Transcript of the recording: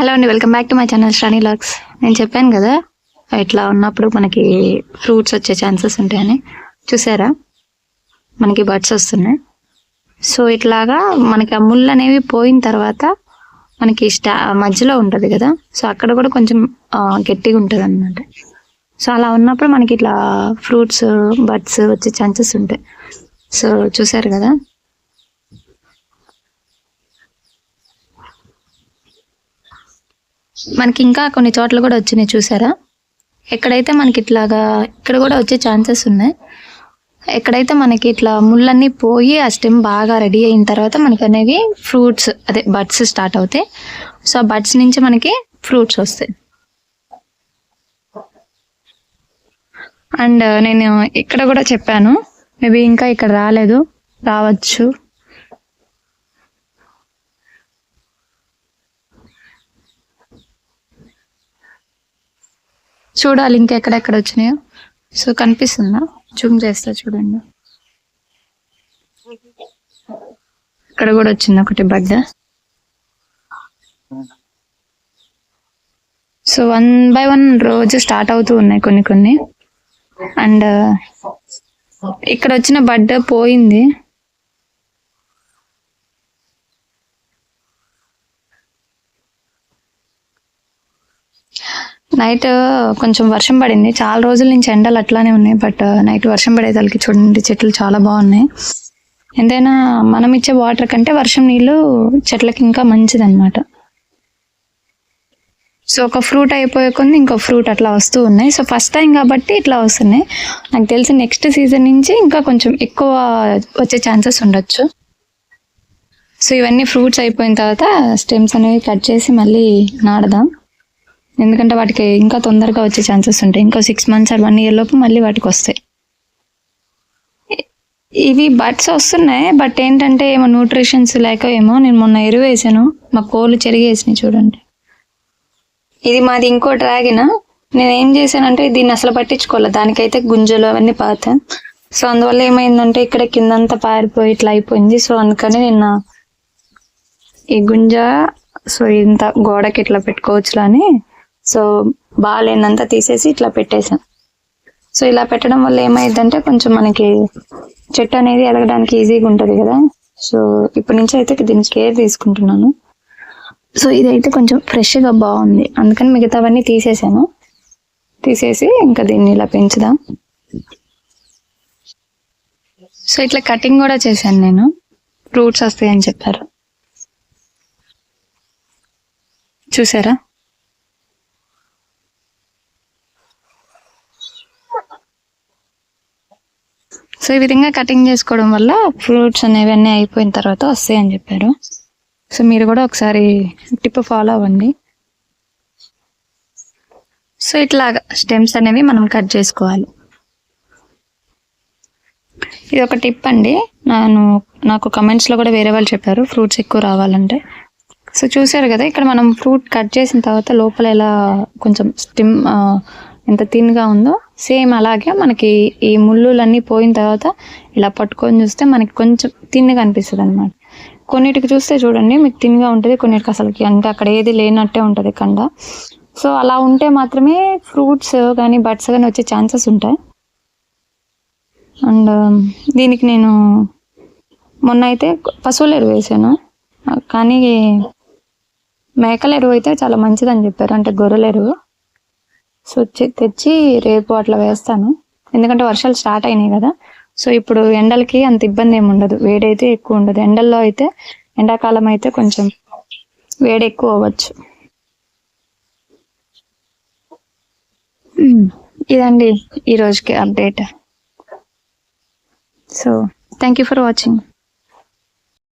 Hello అండి, welcome back to my channel Shrani vlogs. నేను చెప్పాను కదా ఇట్లా ఉన్నప్పుడు మనకి ఫ్రూట్స్ వచ్చే ఛాన్సెస్ ఉంటాయని. చూసారా, మనకి బడ్స్ వస్తున్నాయి. సో ఇట్లాగా మనకి ఆ ముళ్ళు అనేవి పోయిన తర్వాత మనకి మధ్యలో ఉంటుంది కదా, సో అక్కడ కూడా కొంచెం గట్టిగా ఉంటుంది అన్నమాట. సో అలా ఉన్నప్పుడు మనకి ఇట్లా ఫ్రూట్స్ బడ్స్ వచ్చే ఛాన్సెస్ ఉంటాయి. సో చూసారు కదా, మనకి ఇంకా కొన్ని చోట్ల కూడా వచ్చినాయి. చూసారా, ఎక్కడైతే మనకి ఇట్లాగా ఇక్కడ కూడా వచ్చే ఛాన్సెస్ ఉన్నాయి. ఎక్కడైతే మనకి ఇట్లా ముళ్ళన్నీ పోయి ఆ స్టెమ్ బాగా రెడీ అయిన తర్వాత మనకి అనేవి ఫ్రూట్స్ అదే బడ్స్ స్టార్ట్ అవుతాయి. సో ఆ బడ్స్ నుంచి మనకి ఫ్రూట్స్ వస్తాయి. అండ్ నేను ఇక్కడ కూడా చెప్పాను, మేబీ ఇంకా ఇక్కడ రాలేదు, రావచ్చు. చూడాలి ఇంకా ఎక్కడెక్కడ వచ్చినాయో. సో కనిపిస్తుందా, జూమ్ చేస్తా చూడండి. ఇక్కడ కూడా వచ్చింది ఒకటి బడ్డ. సో 1 by 1 రోజు స్టార్ట్ అవుతూ ఉన్నాయి కొన్ని కొన్ని. అండ్ ఇక్కడ వచ్చిన బడ్డ పోయింది. నైట్ కొంచెం వర్షం పడింది, చాలా రోజుల నుంచి ఎండలు అట్లానే ఉన్నాయి. బట్ నైట్ వర్షం పడేదానికి చూడండి చెట్లు చాలా బాగున్నాయి. ఎంతైనా మనం ఇచ్చే వాటర్ కంటే వర్షం నీళ్ళు చెట్లకి ఇంకా మంచిది అనమాట. సో ఒక ఫ్రూట్ అయిపోయే కొన్ని ఇంకో ఫ్రూట్ అట్లా వస్తూ ఉన్నాయి. సో ఫస్ట్ టైం కాబట్టి ఇట్లా వస్తున్నాయి. నాకు తెలిసి నెక్స్ట్ సీజన్ నుంచి ఇంకా కొంచెం ఎక్కువ వచ్చే ఛాన్సెస్ ఉండొచ్చు. సో ఇవన్నీ ఫ్రూట్స్ అయిపోయిన తర్వాత స్టెమ్స్ అనేవి కట్ చేసి మళ్ళీ నాడదాం. ఎందుకంటే వాటికి ఇంకా తొందరగా వచ్చే ఛాన్సెస్ ఉంటాయి. ఇంకో 6 months or 1 year లోపు మళ్ళీ వాటికి వస్తాయి. ఇవి బడ్స్ వస్తున్నాయి, బట్ ఏంటంటే ఏమో న్యూట్రిషన్స్ లేక ఏమో నేను మొన్న ఎరువు వేసాను, మా కోళ్ళు చెరిగేసినాయి చూడండి. ఇది మాది ఇంకో డ్రాగన్. నేను ఏం చేశానంటే దీన్ని అసలు పట్టించుకోవాలి, దానికైతే గుంజలు అవన్నీ పాతాను. సో అందువల్ల ఏమైందంటే ఇక్కడ కిందంతా పారిపోయి ఇట్లా అయిపోయింది. సో అందుకని నిన్న ఈ గుంజ సో ఇంత గోడకి ఇట్లా పెట్టుకోవచ్చులా అని సో బాగాలేనంత తీసేసి ఇట్లా పెట్టేశాను. సో ఇలా పెట్టడం వల్ల ఏమైందంటే కొంచెం మనకి చెట్టు అనేది ఎదగడానికి ఈజీగా ఉంటుంది కదా. సో ఇప్పటి నుంచి అయితే దీన్ని కేర్ తీసుకుంటున్నాను. సో ఇదైతే కొంచెం ఫ్రెష్గా బాగుంది, అందుకని మిగతావన్నీ తీసేసాను. తీసేసి ఇంకా దీన్ని ఇలా పెంచుదాం. సో ఇట్లా కటింగ్ కూడా చేశాను నేను, ఫ్రూట్స్ వస్తాయని చెప్పారు. చూసారా, సో ఈ విధంగా కటింగ్ చేసుకోవడం వల్ల ఫ్రూట్స్ అనేవి అన్నీ అయిపోయిన తర్వాత వస్తాయని చెప్పారు. సో మీరు కూడా ఒకసారి టిప్ ఫాలో అవ్వండి. సో ఇట్లాగా స్టెమ్స్ అనేవి మనం కట్ చేసుకోవాలి. ఇది ఒక టిప్ అండి, నాకు కమెంట్స్లో కూడా వేరే వాళ్ళు చెప్పారు ఫ్రూట్స్ ఎక్కువ రావాలంటే. సో చూసారు కదా, ఇక్కడ మనం ఫ్రూట్ కట్ చేసిన తర్వాత లోపల ఎలా కొంచెం స్టెమ్ ఎంత థిన్గా ఉందో, సేమ్ అలాగే మనకి ఈ ముళ్ళులన్నీ పోయిన తర్వాత ఇలా పట్టుకొని చూస్తే మనకి కొంచెం థిన్గా అనిపిస్తుంది అనమాట. కొన్నిటికి చూస్తే చూడండి మీకు థిన్గా ఉంటుంది, కొన్నిటికి అసలుకి అంటే అక్కడ ఏది లేనట్టే ఉంటుంది కండ. సో అలా ఉంటే మాత్రమే ఫ్రూట్స్ కానీ బడ్స్ కానీ వచ్చే ఛాన్సెస్ ఉంటాయి. అండ్ దీనికి నేను మొన్న అయితే పశువుల ఎరువు వేసాను, కానీ మేకల ఎరువు అయితే చాలా మంచిదని చెప్పారు, అంటే గొర్రెల ఎరువు. సో తెచ్చి రేపు అట్లా వేస్తాను, ఎందుకంటే వర్షాలు స్టార్ట్ అయినాయి కదా. సో ఇప్పుడు ఎండలకి అంత ఇబ్బంది ఏమి ఉండదు, వేడైతే ఎక్కువ ఉండదు. ఎండల్లో అయితే ఎండాకాలం అయితే కొంచెం వేడి ఎక్కువ అవ్వచ్చు. ఇదండి ఈరోజుకి update. So thank you for watching.